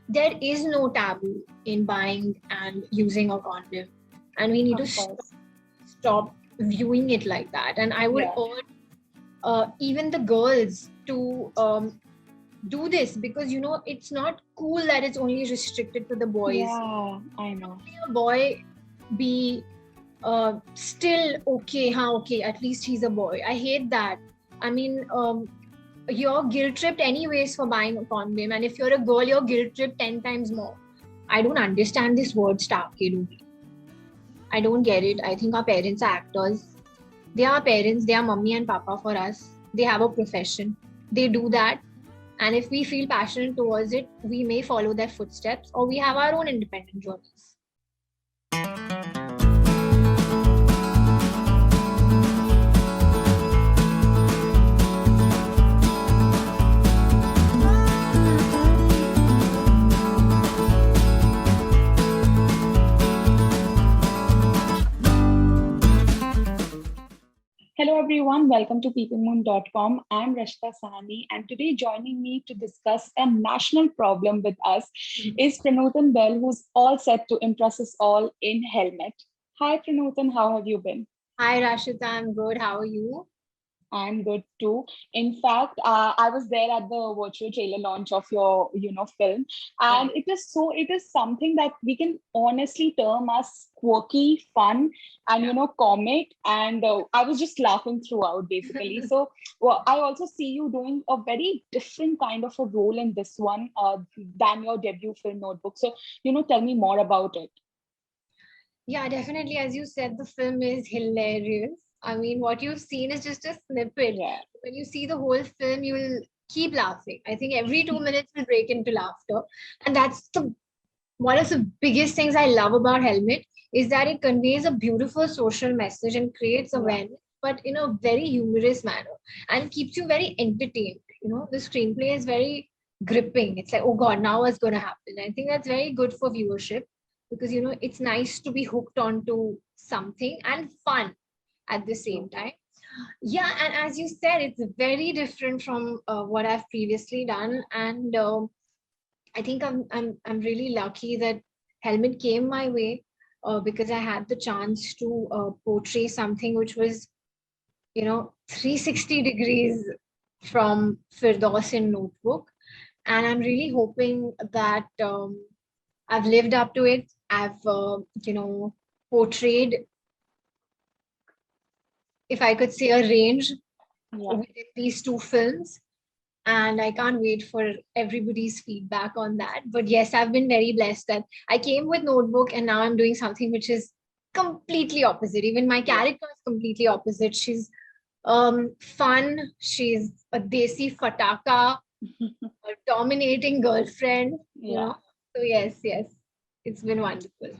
there is no taboo in buying and using a condom, and we need Of to course. stop viewing it like that. And I would Yeah. urge even the girls to do this, because it's not cool that it's only restricted to the boys. Yeah, I know. Be a boy, be still okay, okay, at least he's a boy. I hate that. I mean, you're guilt tripped anyways for buying a condom, and if you're a girl, you're guilt tripped 10 times more. I don't understand this word star kid. I don't get it. I think our parents are actors. They are parents, they are mummy and papa for us. They have a profession. They do that. And if we feel passionate towards it, we may follow their footsteps, or we have our own independent journeys. Hello everyone, welcome to PeepingMoon.com. I'm Rashta Sahani, and today joining me to discuss a national problem with us is Pranutan Behl, who's all set to impress us all in helmet. Hi Pranutan, how have you been? Hi Rashita, I'm good. How are you? I'm good too. In fact, I was there at the virtual trailer launch of your, film, and Right. it is something that we can honestly term as quirky, fun, and Yeah. comic. And I was just laughing throughout, basically. So, well, I also see you doing a very different kind of a role in this one than your debut film Notebook. So, tell me more about it. Yeah, definitely. As you said, the film is hilarious. I mean, what you've seen is just a snippet. Yeah. When you see the whole film, you will keep laughing. I think every 2 minutes will break into laughter. And that's the one of the biggest things I love about Helmet, is that it conveys a beautiful social message and creates Yeah. awareness, but in a very humorous manner, and keeps you very entertained. The screenplay is very gripping. It's like, oh God, now what's going to happen? I think that's very good for viewership, because it's nice to be hooked onto something and fun at the same True. time. Yeah, and as you said, it's very different from what I've previously done, and I think I'm really lucky that Helmet came my way, because I had the chance to portray something which was 360 degrees from Firdaus in Notebook, and I'm really hoping that I've lived up to it. I've portrayed, if I could say, a range Yeah. within these two films, and I can't wait for everybody's feedback on that. But yes, I've been very blessed that I came with Notebook, and now I'm doing something which is completely opposite. Even my Yeah. character is completely opposite. She's fun, she's a desi fataka, a dominating girlfriend, Yeah. so yes, it's been wonderful.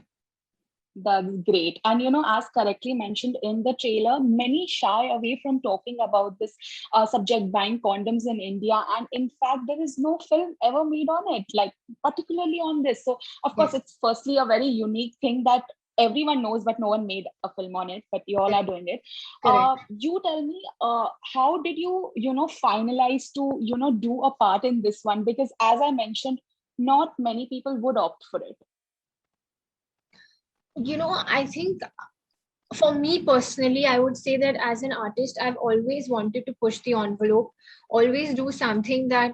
That's great. And as correctly mentioned in the trailer, many shy away from talking about this subject, buying condoms in India. And in fact, there is no film ever made on it, like particularly on this. So, of course, Yes, it's firstly a very unique thing that everyone knows, but no one made a film on it, but you all are doing it. correct. You tell me, how did you, finalize to, do a part in this one? Because as I mentioned, not many people would opt for it. I think for me personally, I would say that as an artist, I've always wanted to push the envelope, always do something that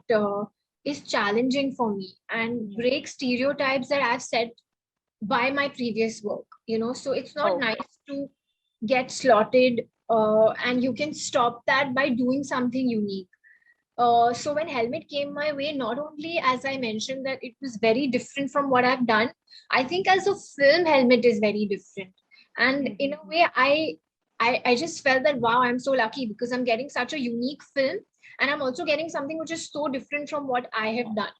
is challenging for me and Yeah. break stereotypes that I've set by my previous work. So it's not Okay. nice to get slotted, and you can stop that by doing something unique. So when Helmet came my way, not only, as I mentioned, that it was very different from what I've done, I think as a film, Helmet is very different. And in a Mhm. way, I just felt that, wow, I'm so lucky, because I'm getting such a unique film, and I'm also getting something which is so different from what I Yeah. have done.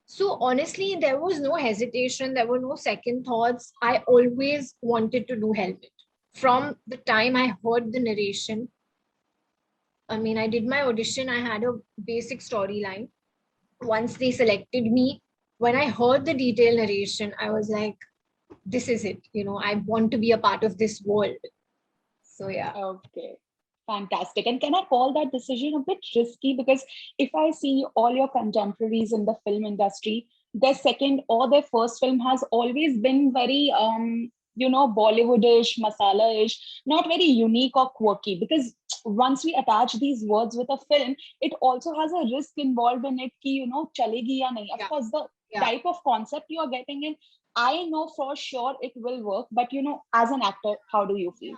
So honestly, there was no hesitation, there were no second thoughts. I always wanted to do Helmet. From the time I heard the narration, I mean, I did my audition, I had a basic storyline. Once they selected me, when I heard the detailed narration, I was like, this is it. I want to be a part of this world. So, yeah. Okay. Fantastic. And can I call that decision a bit risky? Because if I see all your contemporaries in the film industry, their second or their first film has always been very Bollywoodish, masala-ish, not very unique or quirky. Because once we attach these words with a film, it also has a risk involved in it ki, chalegi ya nahi. Of Yeah. course, the Yeah. type of concept you are getting in, I know for sure it will work. But as an actor, how do you feel?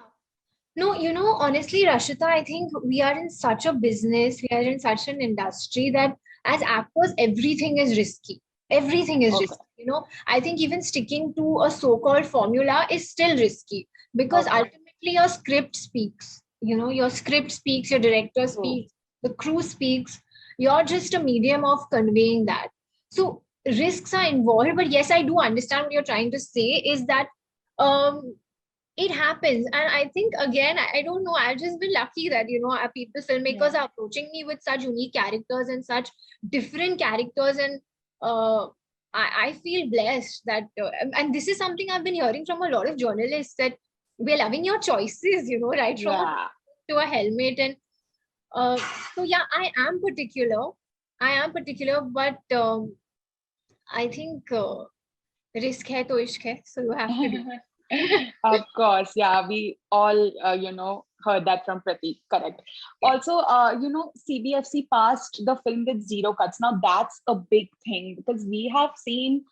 No, honestly, Rashita, I think we are in such a business, we are in such an industry that as actors, everything is risky. Everything is Okay. risky. I think even sticking to a so-called formula is still risky because Okay. ultimately your script speaks. Your script speaks, your director True. speaks, the crew speaks. You're just a medium of conveying that. So risks are involved, but yes, I do understand what you're trying to say is that um it happens. And I think again, I don't know, I've just been lucky that our people filmmakers Yeah. are approaching me with such unique characters and such different characters. And uh, I feel blessed that and this is something I've been hearing from a lot of journalists, that we're loving your choices, right from a Yeah. to a helmet. And so yeah, I am particular, but I think risk hai to ishq hai, so you have to do it. Of course, yeah, we all, heard that from Pratik, correct. Yeah. Also, CBFC passed the film with zero cuts. Now, that's a big thing because we have seen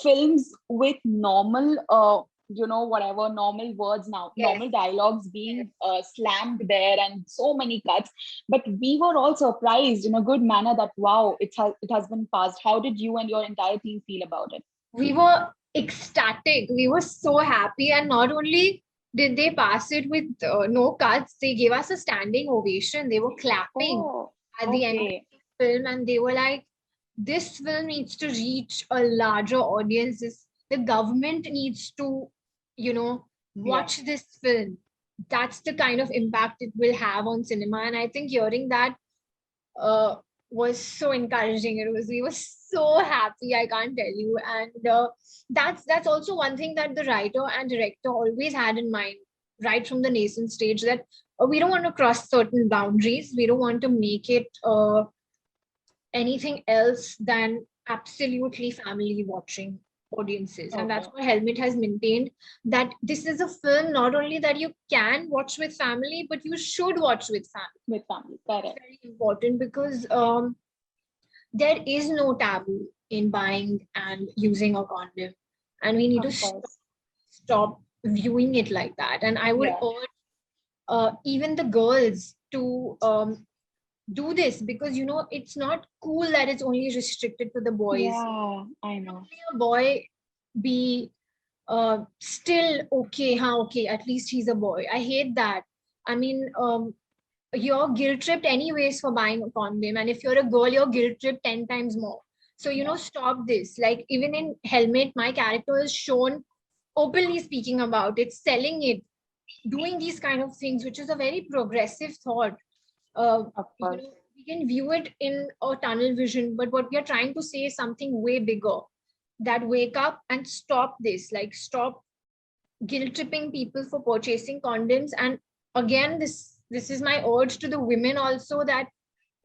films with normal, whatever, normal words now, Yes. normal dialogues Yes. being slammed there and so many cuts. But we were all surprised in a good manner that, wow, it has been passed. How did you and your entire team feel about it? We were ecstatic. We were so happy. And not only did they pass it with no cuts, they gave us a standing ovation. They were clapping Oh, at the end of okay. the film, and they were like, this film needs to reach a larger audience. The government needs to, Yeah. watch this film. That's the kind of impact it will have on cinema. And I think hearing that uh, was so encouraging. We were so happy, I can't tell you. And that's also one thing that the writer and director always had in mind right from the nascent stage, that we don't want to cross certain boundaries. We don't want to make it anything else than absolutely family watching audiences. And that's Okay. what Helmet has maintained, that this is a film not only that you can watch with family, but you should watch with family. With family, It's correct. very important because there is no taboo in buying and using a condom, and we need Of to course. stop viewing it like that. And I would Yeah. urge even the girls to do this, because it's not cool that it's only restricted to the boys. Yeah, I How know. can a boy be still okay? Okay, at least he's a boy. I hate that. I mean, you're guilt tripped anyways for buying a condom, and if you're a girl, you're guilt tripped 10 times more. So Yeah. stop this. Like, even in Helmet, my character is shown openly speaking about it, selling it, doing these kind of things, which is a very progressive thought. uh, Of course. we can view it in a tunnel vision, but what we are trying to say is something way bigger, that wake up and stop this. Like, stop guilt tripping people for purchasing condoms. And again, this is my urge to the women also, that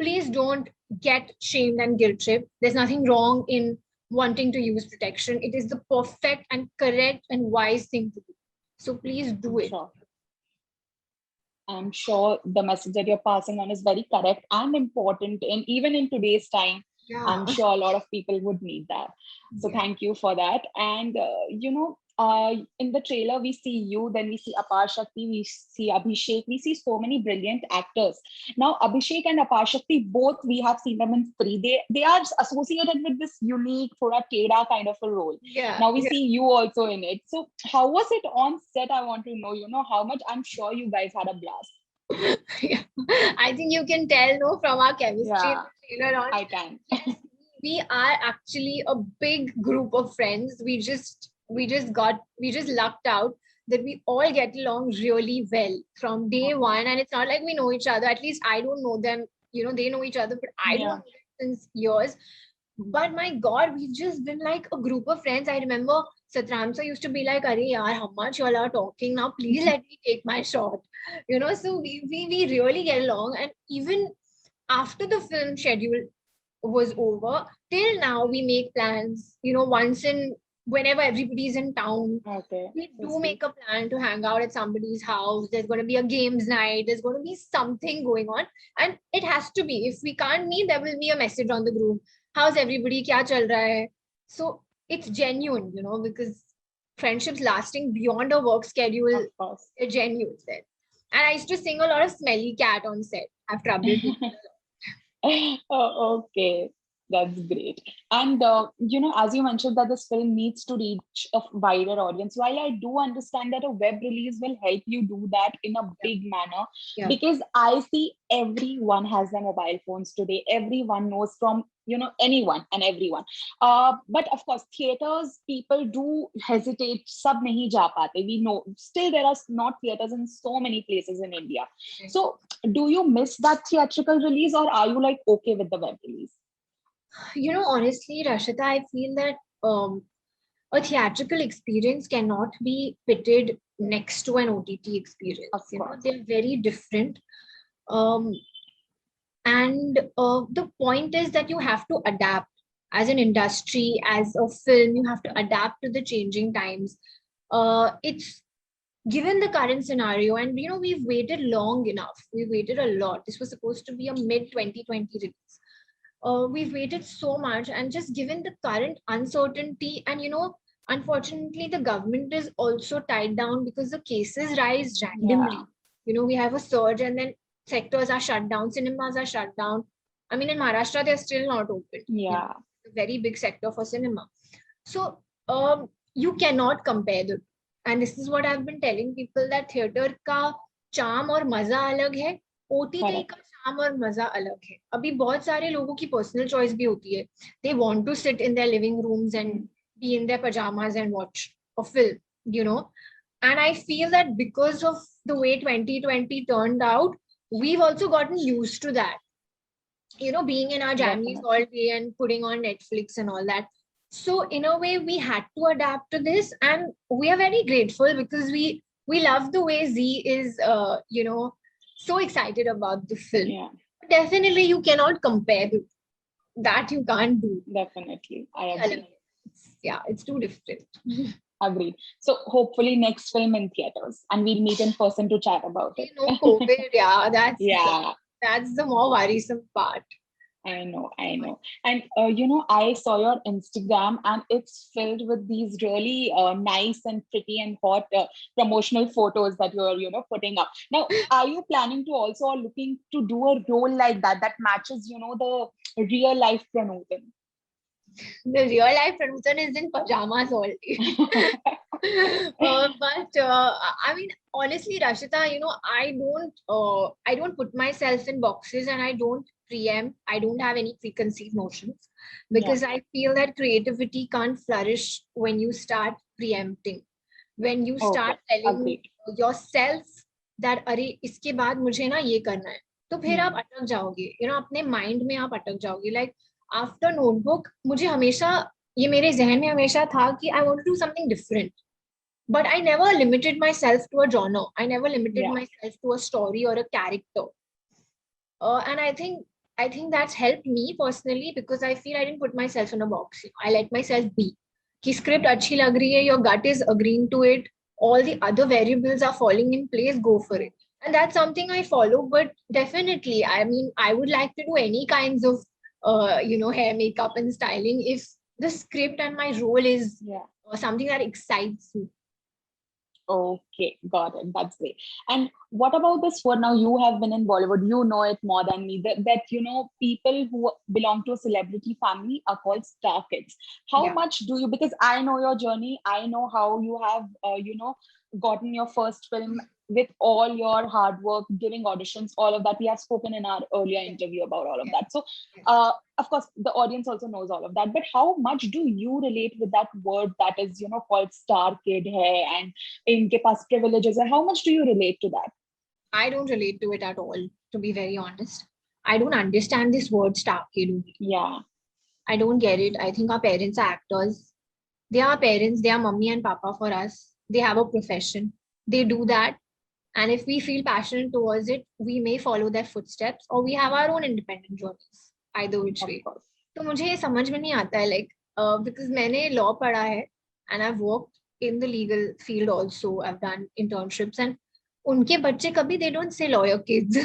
please don't get shamed and guilt tripped. There's nothing wrong in wanting to use protection. It is the perfect and correct and wise thing to do. So please do I'm it. sure. I'm sure the message that you're passing on is very correct and important. And even in today's time, I'm Yeah. sure a lot of people would need that. So Yeah. thank you for that. And, in the trailer, we see you, then we see Aparshakti, we see Abhishek, we see so many brilliant actors. Now, Abhishek and Aparshakti, both we have seen them in Free. They are associated with this unique, thoda teda kind of a role. Yeah. Now we Yeah. see you also in it. So how was it on set? I want to know, how much. I'm sure you guys had a blast. Yeah. I think you can tell, no, from our chemistry in Yeah, the trailer on. I can. Yes, we are actually a big group of friends. We just lucked out that we all get along really well from day Okay. one. And it's not like we know each other. At least I don't know them. They know each other, but I don't know Yeah. them since years. But my God, we've just been like a group of friends. I remember Satramsa used to be like, Arey yaar, how much y'all are talking now? Please let me take my shot. So we really get along. And even after the film schedule was over, till now we make plans, once in, whenever everybody's in town, Okay. we So do sweet. make a plan to hang out at somebody's house. There's going to be a games night. There's going to be something going on. And it has to be. If we can't meet, there will be a message on the group. How's everybody? Kya chal raha hai? So it's genuine, because friendships lasting beyond a work schedule, Of course. are genuine then. And I used to sing a lot of Smelly Cat on set. I've troubled people. Oh, okay, that's great. And as you mentioned that this film needs to reach a wider audience, while I do understand that a web release will help you do that in a Yeah. big manner, Yeah. because I see everyone has their mobile phones today. Everyone knows from anyone and everyone. But of course, theaters people do hesitate. Sab nahi ja pate. We know still there are not theaters in so many places in India. Okay. So do you miss that theatrical release, or are you like okay with the web release? Honestly, Rashita, I feel that a theatrical experience cannot be pitted next to an OTT experience. Of course. They're very different. Um, and the point is that you have to adapt as an industry, as a film, you have to adapt to the changing times. It's given the current scenario, and we've waited long enough. We've waited a lot. This was supposed to be a mid 2020 release. We've waited so much, and just given the current uncertainty, and unfortunately the government is also tied down because the cases rise randomly. Yeah. We have a surge, and then sectors are shut down, cinemas are shut down. I mean, in Maharashtra they're still not open. Yeah. A very big sector for cinema. So you cannot compare the, and this is what I've been telling people, that theater का charm और मजा अलग है, OTT Correct. का charm और मजा अलग है. अभी बहुत सारे लोगों की personal choice भी होती है. They want to sit in their living rooms and be in their pajamas and watch a film. And I feel that because of the way 2020 turned out, we've also gotten used to that. Being in our jammies Definitely. all day and putting on Netflix and all that. So in a way, we had to adapt to this, and we are very grateful because we love the way Z is, so excited about the film. Yeah. Definitely, you cannot compare that. You can't do. Definitely. I agree. Yeah, it's too different. Agreed. So hopefully next film in theaters and we'll meet in person to chat about it. COVID. Yeah, Yeah. that's the more worrisome part. I know. And, I saw your Instagram and it's filled with these really nice and pretty and hot promotional photos that you're, putting up. Now, are you planning to also or looking to do a role like that matches, the real life Pranutan? The real life Pranutan is in pajamas all day. But I mean, honestly, Rashita, I don't put myself in boxes, and I don't preempt. I don't have any preconceived notions, because I feel that creativity can't flourish when you start preempting. When you start telling Agreed. yourself that अरे इसके बाद मुझे ना ये करना है, तो फिर आप अटक जाओगे. अपने माइंड में आप अटक जाओगे. Like आफ्टर नोटबुक, मुझे हमेशा ये मेरे जहन में हमेशा था कि I want to do something different. But I never limited myself to a genre. I never limited myself to a story or a character. And I think that's helped me personally, because I feel I didn't put myself in a box. I let myself be. कि script अच्छी लग रही है, your gut is agreeing to it, all the other variables are falling in place, go for it. And that's something I follow. But definitely, I mean, I would like to do any kinds of hair, makeup and styling if the script and my role is something that excites me. Okay, got it. That's great. And what about this word? Now you have been in Bollywood, you know it more than me. That people who belong to a celebrity family are called star kids. How much do you? Because I know your journey. I know how you have, gotten your first film with all your hard work, giving auditions, all of that. We have spoken in our earlier interview about all of that. So, of course, the audience also knows all of that. But how much do you relate with that word that is, called star kid hai and inke paas privileges? How much do you relate to that? I don't relate to it at all, to be very honest. I don't understand this word star kid. Yeah. I don't get it. I think our parents are actors. They are parents, they are mummy and papa for us. They have a profession. They do that. And if we feel passionate towards it, we may follow their footsteps, or we have our own independent journeys, either which way. तो मुझे ये समझ में नहीं आता है, like because मैंने law पढ़ा है and I work in the legal field also, I have done internships, and उनके बच्चे कभी they don't say lawyer kids.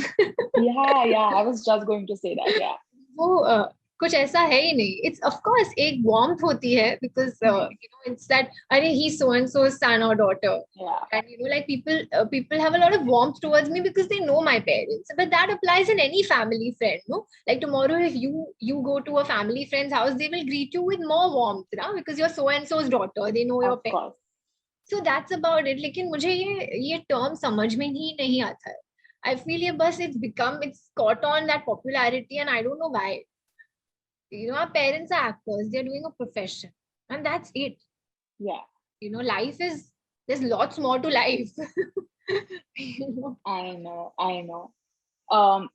Yeah, I was just going to say that. Yeah. वो कुछ ऐसा है ही नहीं. इट्स ऑफ कोर्स एक वार्मथ होती है because you Hmm. No it's that अरे he so and so son और daughter. Yeah, And you know, like people have a lot of warmth towards me because they know my parents, but that applies in any family friend, no? Like tomorrow if you go to a family friend's house, they will greet you with more warmth, ना, because you're so and so's daughter, they know your of parents. course. So that's about it. लेकिन मुझे ये term समझ में ही नहीं आता है. I feel ये बस it's caught on that popularity, and I don't know why. You know, our parents are actors, they're doing a profession, and that's it. Yeah, You know, life is, there's lots more to life. You know? I know. Um,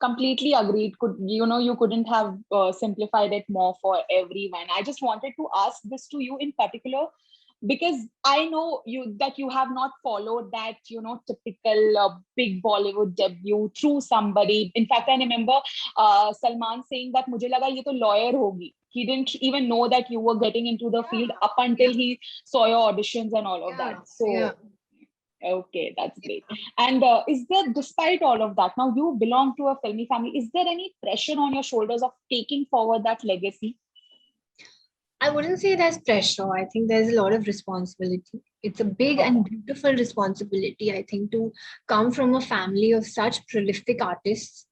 Completely agreed. You couldn't have simplified it more for everyone. I just wanted to ask this to you in particular because I know you have not followed that typical big Bollywood debut through somebody. In fact, I remember Salman saying that "मुझे लगा ये तो lawyer होगी." He didn't even know that you were getting into the field up until he saw your auditions and all of Yeah, that. yeah, So okay, that's great. And is there, despite all of that, now you belong to a filmy family, is there any pressure on your shoulders of taking forward that legacy? I wouldn't say there's pressure. I think there's a lot of responsibility. It's a big Okay. and beautiful responsibility, I think, to come from a family of such prolific artists.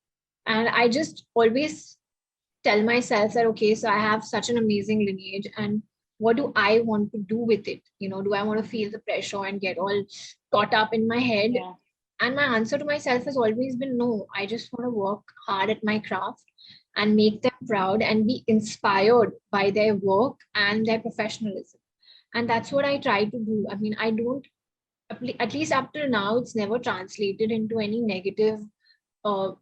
And I just always tell myself that, okay, so I have such an amazing lineage, and what do I want to do with it? You know, do I want to feel the pressure and get all caught up in my head? Yeah. And my answer to myself has always been no. I just want to work hard at my craft and make them proud and be inspired by their work and their professionalism. And that's what I try to do. I mean, I don't, at least up till now, it's never translated into any negative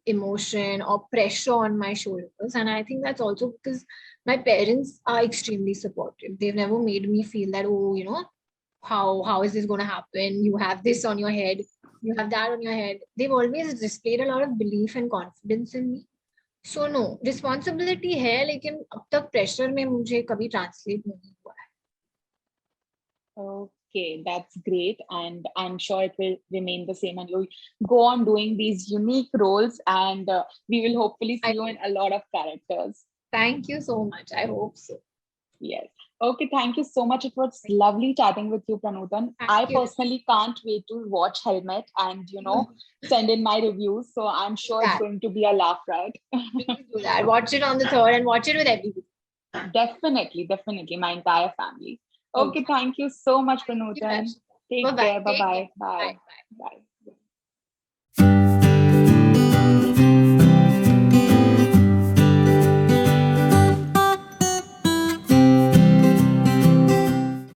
emotion or pressure on my shoulders. And I think that's also because my parents are extremely supportive. They've never made me feel that, oh, you know, how is this going to happen? You have this on your head, you have that on your head. They've always displayed a lot of belief and confidence in me. So no, responsibility है, लेकिन अब तक pressure में मुझे कभी translate नहीं हुआ है. Okay, that's great. And I'm sure it will remain the same. And you go on doing these unique roles, and we will hopefully see you in a lot of characters. Thank you so much. I hope so. Yes. Okay, thank you so much. It was lovely chatting with you, Pranutan. I Thank you. personally can't wait to watch Helmet and, send in my reviews. So I'm sure it's going to be a laugh, right? Please do that. Watch it on the third and watch it with everybody. Definitely, my entire family. Okay, thank you so much, Thank you, Pranutan. Harshita. Take Bye-bye. care. Take Bye-bye. care. Bye. Bye. Bye.